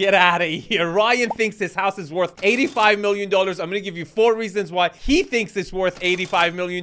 Get out of here. Ryan thinks this house is worth $85 million. I'm going to give you 4 reasons why he thinks it's worth $85 million.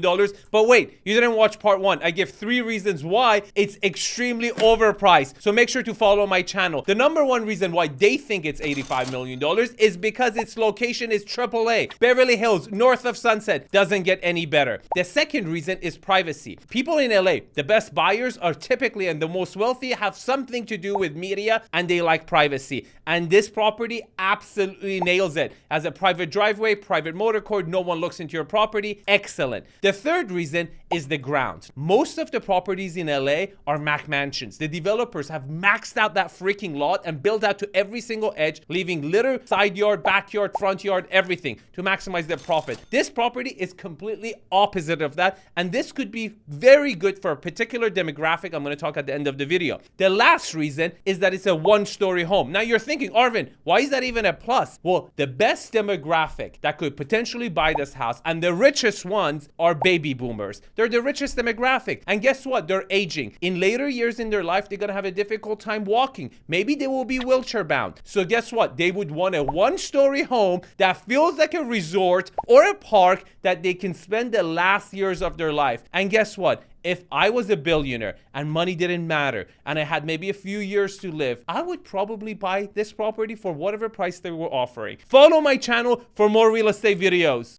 But wait, you didn't watch part 1. I give 3 reasons why it's extremely overpriced. So make sure to follow my channel. The number 1 reason why they think it's $85 million is because its location is AAA. Beverly Hills, north of Sunset. Doesn't get any better. The second reason is privacy. People in LA, the best buyers are typically, and the most wealthy, have something to do with media, and they like privacy. And this property absolutely nails it. Has a private driveway, private motor court, no one looks into your property. Excellent. The third reason is the grounds. Most of the properties in LA are Mac mansions. The developers have maxed out that freaking lot and built out to every single edge, leaving little side yard, backyard, front yard, everything to maximize their profit. This property is completely opposite of that, and this could be very good for a particular demographic I'm going to talk at the end of the video. The last reason is that it's a 1-story home. Now you're thinking, Arvin, why is that even a plus? Well, the best demographic that could potentially buy this house, and the richest ones, are baby boomers. They're the richest demographic. And guess what? They're aging. In later years in their life, they're going to have a difficult time walking. Maybe they will be wheelchair bound. So guess what? They would want a 1-story home that feels like a resort or a park that they can spend the last years of their life. And guess what? If I was a billionaire and money didn't matter and I had maybe a few years to live, I would probably buy this property for whatever price they were offering. Follow my channel for more real estate videos.